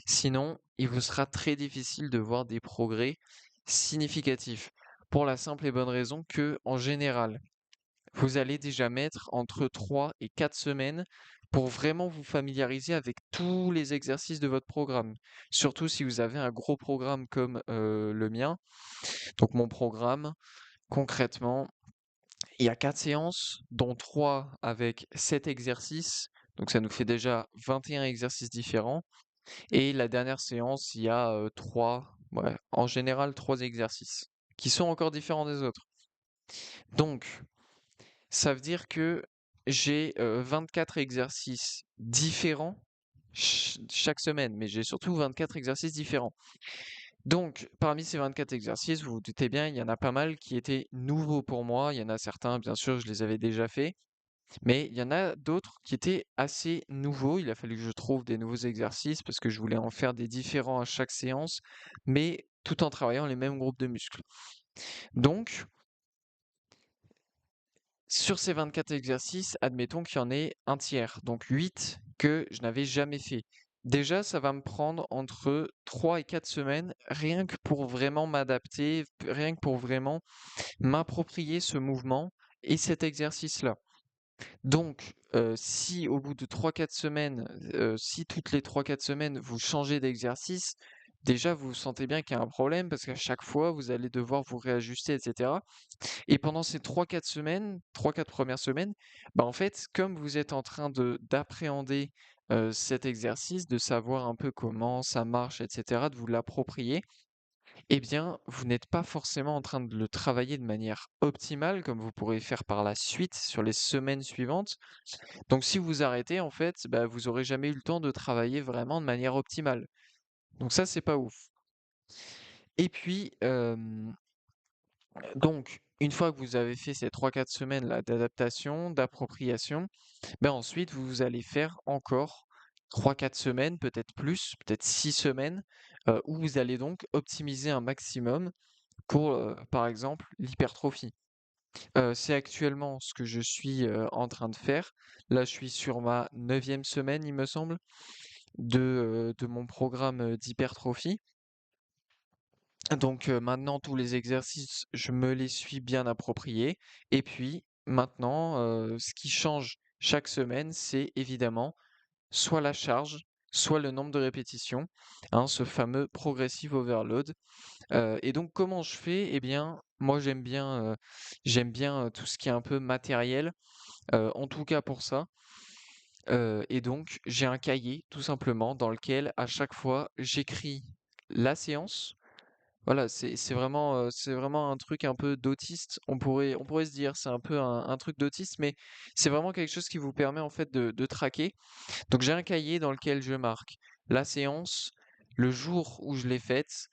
Sinon, il vous sera très difficile de voir des progrès significatifs. Pour la simple et bonne raison que, en général, vous allez déjà mettre entre 3 et 4 semaines pour vraiment vous familiariser avec tous les exercices de votre programme. Surtout si vous avez un gros programme comme le mien. Donc mon programme, concrètement, il y a 4 séances, dont 3 avec 7 exercices. Donc ça nous fait déjà 21 exercices différents. Et la dernière séance, il y a 3, ouais, en général 3 exercices qui sont encore différents des autres. Donc, ça veut dire que j'ai 24 exercices différents chaque semaine, mais j'ai surtout 24 exercices différents. Donc, parmi ces 24 exercices, vous vous doutez bien, il y en a pas mal qui étaient nouveaux pour moi. Il y en a certains, bien sûr, je les avais déjà faits, mais il y en a d'autres qui étaient assez nouveaux. Il a fallu que je trouve des nouveaux exercices parce que je voulais en faire des différents à chaque séance, mais tout en travaillant les mêmes groupes de muscles. Donc, sur ces 24 exercices, admettons qu'il y en ait un tiers, donc 8 que je n'avais jamais fait. Déjà, ça va me prendre entre 3 et 4 semaines, rien que pour vraiment m'adapter, rien que pour vraiment m'approprier ce mouvement et cet exercice-là. Donc, si au bout de 3-4 semaines, si toutes les 3-4 semaines, vous changez d'exercice, déjà vous sentez bien qu'il y a un problème parce qu'à chaque fois, vous allez devoir vous réajuster, etc. Et pendant ces 3-4 semaines, 3-4 premières semaines, bah, en fait, comme vous êtes en train d'appréhender cet exercice, de savoir un peu comment ça marche, et cetera, de vous l'approprier, eh bien, vous n'êtes pas forcément en train de le travailler de manière optimale, comme vous pourrez faire par la suite sur les semaines suivantes. Donc si vous arrêtez, en fait, bah, vous aurez jamais eu le temps de travailler vraiment de manière optimale. Donc ça, c'est pas ouf. Et puis, donc, une fois que vous avez fait ces 3 4 semaines là d'adaptation, d'appropriation, ben ensuite vous allez faire encore 3 4 semaines, peut-être plus, peut-être 6 semaines, où vous allez donc optimiser un maximum pour, par exemple, l'hypertrophie. C'est actuellement ce que je suis, en train de faire. Là, je suis sur ma 9e semaine, il me semble, de mon programme, d'hypertrophie. Donc maintenant tous les exercices, je me les suis bien appropriés et puis maintenant, ce qui change chaque semaine, c'est évidemment soit la charge, soit le nombre de répétitions, hein, ce fameux progressive overload. Et donc comment je fais? Eh bien, moi j'aime bien, tout ce qui est un peu matériel, en tout cas pour ça, et donc j'ai un cahier tout simplement dans lequel à chaque fois j'écris la séance. Voilà, c'est vraiment un truc un peu d'autiste. On pourrait se dire, c'est un peu un truc d'autiste, mais c'est vraiment quelque chose qui vous permet en fait de traquer. Donc j'ai un cahier dans lequel je marque la séance, le jour où je l'ai faite.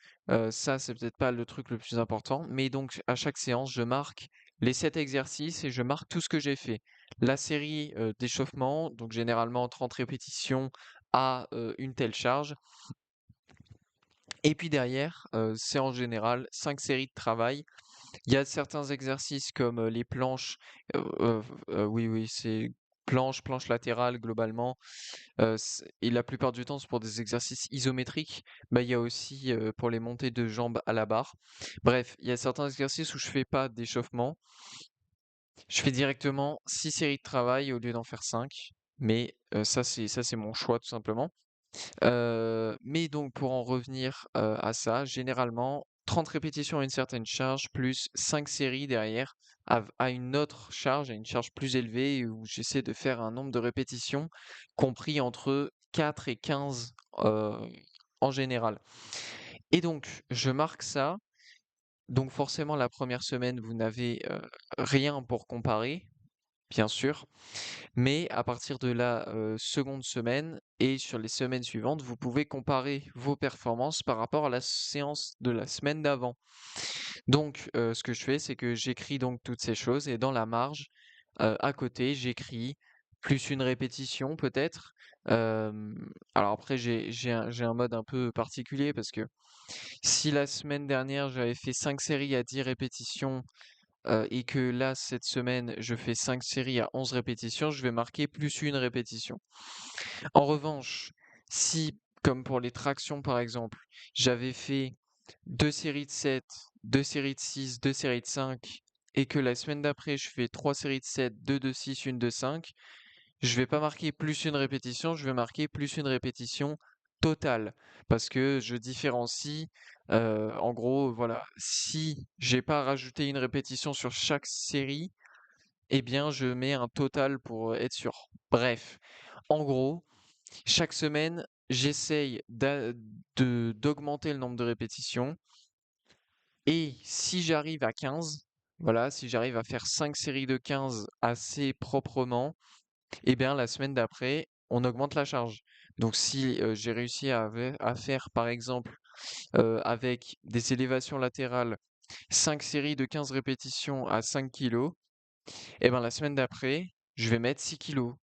Ça, c'est peut-être pas le truc le plus important, mais donc à chaque séance, je marque les 7 exercices et je marque tout ce que j'ai fait. La série d'échauffement, donc généralement 30 répétitions à une telle charge. Et puis derrière, c'est en général 5 séries de travail. Il y a certains exercices comme, les planches, oui, oui, c'est planches latérales globalement, et la plupart du temps, c'est pour des exercices isométriques. Bah, il y a aussi, pour les montées de jambes à la barre. Bref, il y a certains exercices où je fais pas d'échauffement. Je fais directement 6 séries de travail au lieu d'en faire 5. Mais, ça c'est mon choix tout simplement. Mais donc pour en revenir, à ça, généralement 30 répétitions à une certaine charge plus 5 séries derrière à une autre charge, à une charge plus élevée où j'essaie de faire un nombre de répétitions compris entre 4 et 15, en général. Et donc je marque ça, donc forcément la première semaine vous n'avez, rien pour comparer, bien sûr. Mais à partir de la seconde semaine et sur les semaines suivantes, vous pouvez comparer vos performances par rapport à la séance de la semaine d'avant. Donc, ce que je fais, c'est que j'écris donc toutes ces choses et dans la marge, à côté, j'écris plus une répétition peut-être. Alors après, j'ai un mode un peu particulier parce que si la semaine dernière j'avais fait 5 séries à 10 répétitions, et que là, cette semaine, je fais 5 séries à 11 répétitions, je vais marquer plus une répétition. En revanche, si, comme pour les tractions par exemple, j'avais fait 2 séries de 7, 2 séries de 6, 2 séries de 5, et que la semaine d'après, je fais 3 séries de 7, 2 de 6, une de 5, je vais pas marquer plus une répétition, je vais marquer plus une répétition totale. Parce que je différencie, en gros, voilà, si j'ai pas rajouté une répétition sur chaque série, eh bien, je mets un total pour être sûr. Bref, en gros, chaque semaine, j'essaye d'augmenter le nombre de répétitions. Et si j'arrive à 15, voilà, si j'arrive à faire 5 séries de 15 assez proprement, et bien la semaine d'après, on augmente la charge. Donc si j'ai réussi à faire par exemple avec des élévations latérales 5 séries de 15 répétitions à 5 kilos, et ben la semaine d'après, je vais mettre 6 kilos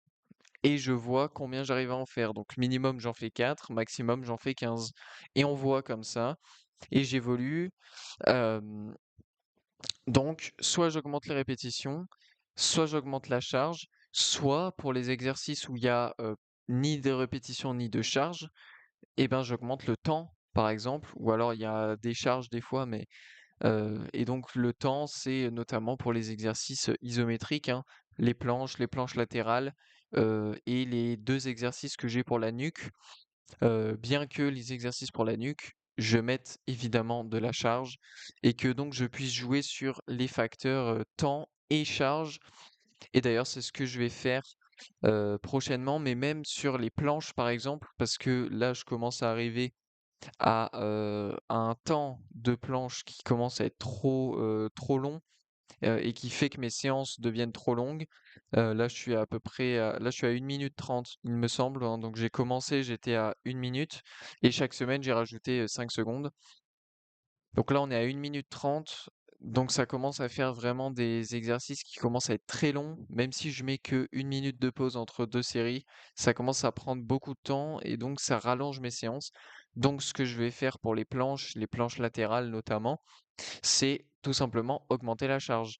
et je vois combien j'arrive à en faire. Donc minimum j'en fais 4, maximum j'en fais 15. Et on voit comme ça et j'évolue. euh, donc soit j'augmente les répétitions, soit j'augmente la charge, soit pour les exercices où il y a ni de répétition ni de charge, et ben j'augmente le temps, par exemple, ou alors il y a des charges des fois, mais et donc le temps, c'est notamment pour les exercices isométriques, hein, les planches latérales, et les 2 exercices que j'ai pour la nuque. Bien que les exercices pour la nuque, je mette évidemment de la charge et que donc je puisse jouer sur les facteurs, temps et charge. Et d'ailleurs, c'est ce que je vais faire prochainement, mais même sur les planches, par exemple, parce que là, je commence à arriver à un temps de planche qui commence à être trop long, et qui fait que mes séances deviennent trop longues. Là, je suis à peu près là, je suis à 1 minute 30, il me semble, hein, donc j'ai commencé, j'étais à 1 minute et chaque semaine, j'ai rajouté, 5 secondes. Donc là, on est à 1 minute 30, donc ça commence à faire vraiment des exercices qui commencent à être très longs. Même si je mets que 1 minute de pause entre 2 séries, ça commence à prendre beaucoup de temps et donc ça rallonge mes séances. Donc ce que je vais faire pour les planches latérales notamment, c'est tout simplement augmenter la charge.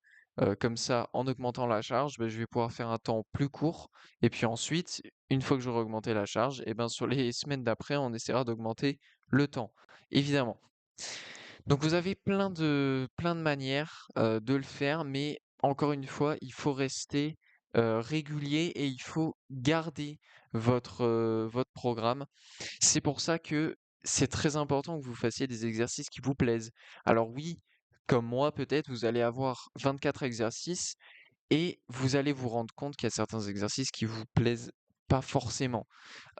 Comme ça, en augmentant la charge, je vais pouvoir faire un temps plus court. Et puis ensuite, une fois que j'aurai augmenté la charge, et ben sur les semaines d'après, on essaiera d'augmenter le temps, évidemment. Donc vous avez plein de manières de le faire, mais encore une fois, il faut rester régulier et il faut garder votre programme. C'est pour ça que c'est très important que vous fassiez des exercices qui vous plaisent. Alors oui, comme moi peut-être, vous allez avoir 24 exercices et vous allez vous rendre compte qu'il y a certains exercices qui vous plaisent pas forcément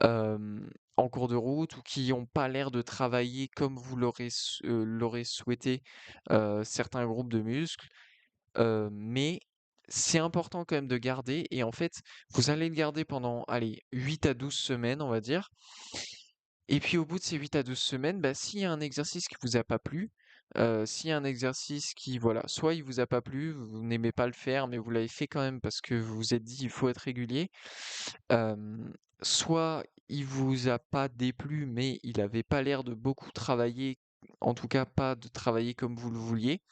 en cours de route ou qui n'ont pas l'air de travailler comme vous l'aurez souhaité certains groupes de muscles. Mais c'est important quand même de garder et en fait, vous allez le garder pendant, allez, 8 à 12 semaines, on va dire. Et puis au bout de ces 8 à 12 semaines, bah, s'il y a un exercice qui vous a pas plu, s'il y a un exercice qui, voilà, soit il vous a pas plu, vous n'aimez pas le faire, mais vous l'avez fait quand même parce que vous vous êtes dit il faut être régulier, soit il vous a pas déplu, mais il avait pas l'air de beaucoup travailler, en tout cas pas de travailler comme vous le vouliez,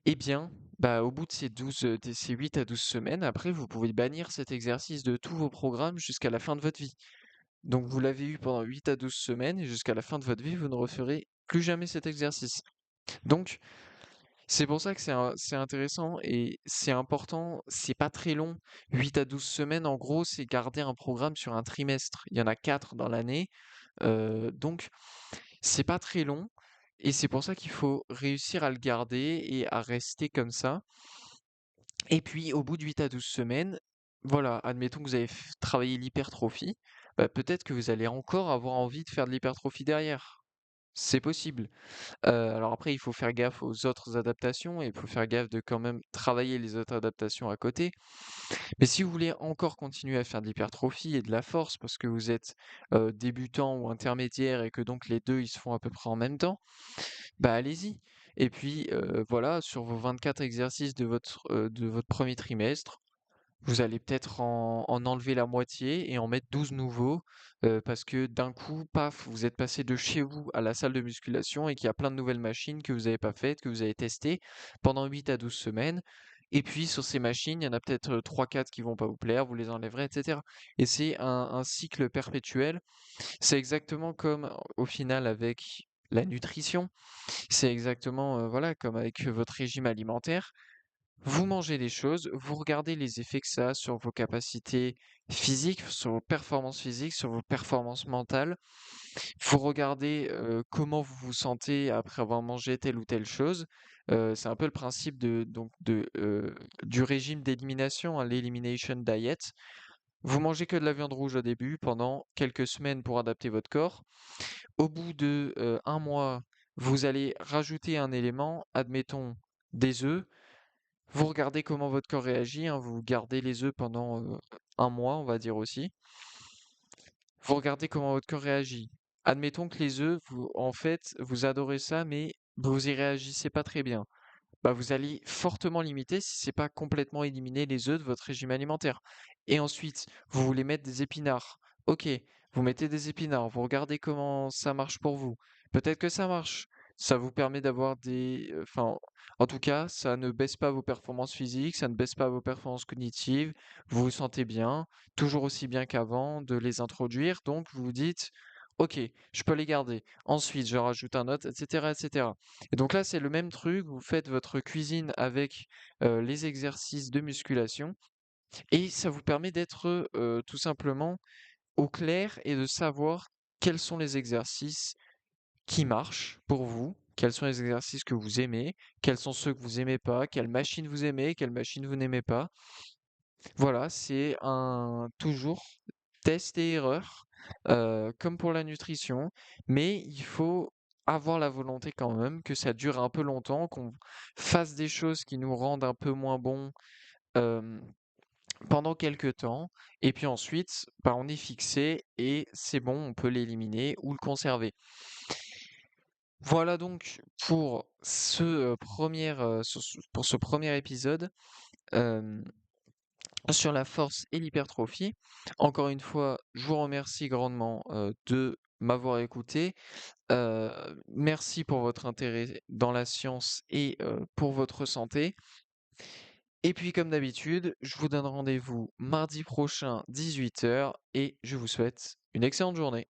eh bien, bah, au bout de ces 8 à 12 semaines, après, vous pouvez bannir cet exercice de tous vos programmes jusqu'à la fin de votre vie. Donc vous l'avez eu pendant 8 à 12 semaines et jusqu'à la fin de votre vie, vous ne referez plus jamais cet exercice. Donc c'est pour ça que c'est intéressant et c'est important, c'est pas très long. 8 à 12 semaines, en gros, c'est garder un programme sur un trimestre. Il y en a 4 dans l'année, donc c'est pas très long et c'est pour ça qu'il faut réussir à le garder et à rester comme ça. Et puis au bout de 8 à 12 semaines, voilà, admettons que vous avez travaillé l'hypertrophie, bah, peut-être que vous allez encore avoir envie de faire de l'hypertrophie derrière. C'est possible. Alors après, il faut faire gaffe aux autres adaptations et il faut faire gaffe de quand même travailler les autres adaptations à côté. Mais si vous voulez encore continuer à faire de l'hypertrophie et de la force parce que vous êtes débutant ou intermédiaire et que donc les deux ils se font à peu près en même temps, bah allez-y. Et puis voilà, sur vos 24 exercices de votre premier trimestre, vous allez peut-être en enlever la moitié et en mettre 12 nouveaux, parce que d'un coup, paf, vous êtes passé de chez vous à la salle de musculation et qu'il y a plein de nouvelles machines que vous n'avez pas faites, que vous avez testées pendant 8 à 12 semaines. Et puis sur ces machines, il y en a peut-être 3-4 qui vont pas vous plaire, vous les enlèverez, etc. Et c'est un cycle perpétuel. C'est exactement comme au final avec la nutrition. C'est exactement voilà, comme avec votre régime alimentaire. Vous mangez des choses, vous regardez les effets que ça a sur vos capacités physiques, sur vos performances physiques, sur vos performances mentales. Vous regardez comment vous vous sentez après avoir mangé telle ou telle chose. C'est un peu le principe du régime d'élimination, hein, l'elimination diet. Vous mangez que de la viande rouge au début pendant quelques semaines pour adapter votre corps. Au bout de un mois, vous allez rajouter un élément, admettons des œufs. Vous regardez comment votre corps réagit, hein, vous gardez les œufs pendant un mois, on va dire aussi. Vous regardez comment votre corps réagit. Admettons que les œufs, en fait, vous adorez ça, mais vous y réagissez pas très bien. Bah, vous allez fortement limiter, si c'est pas complètement éliminer les œufs de votre régime alimentaire. Et ensuite, vous voulez mettre des épinards. Ok, vous mettez des épinards, vous regardez comment ça marche pour vous. Peut-être que ça marche. Ça vous permet d'avoir enfin, en tout cas, ça ne baisse pas vos performances physiques, ça ne baisse pas vos performances cognitives. Vous vous sentez bien, toujours aussi bien qu'avant de les introduire. Donc, vous vous dites, ok, je peux les garder. Ensuite, je rajoute un autre, etc., etc. Et donc là, c'est le même truc, vous faites votre cuisine avec les exercices de musculation et ça vous permet d'être tout simplement au clair et de savoir quels sont les exercices qui marchent pour vous, quels sont les exercices que vous aimez, quels sont ceux que vous aimez pas, quelle machine vous aimez, quelle machine vous n'aimez pas. Voilà, c'est un toujours test et erreur, comme pour la nutrition, mais il faut avoir la volonté quand même que ça dure un peu longtemps, qu'on fasse des choses qui nous rendent un peu moins bons, hem, pendant quelque temps et puis ensuite, bah, on est fixé et c'est bon, on peut l'éliminer ou le conserver. Voilà donc pour ce, 1er, pour ce premier épisode, hem sur la force et l'hypertrophie. Encore une fois, je vous remercie grandement de m'avoir écouté. Euh, Merci pour votre intérêt dans la science et pour votre santé. Et puis comme d'habitude, je vous donne rendez-vous mardi prochain 18 h et je vous souhaite une excellente journée.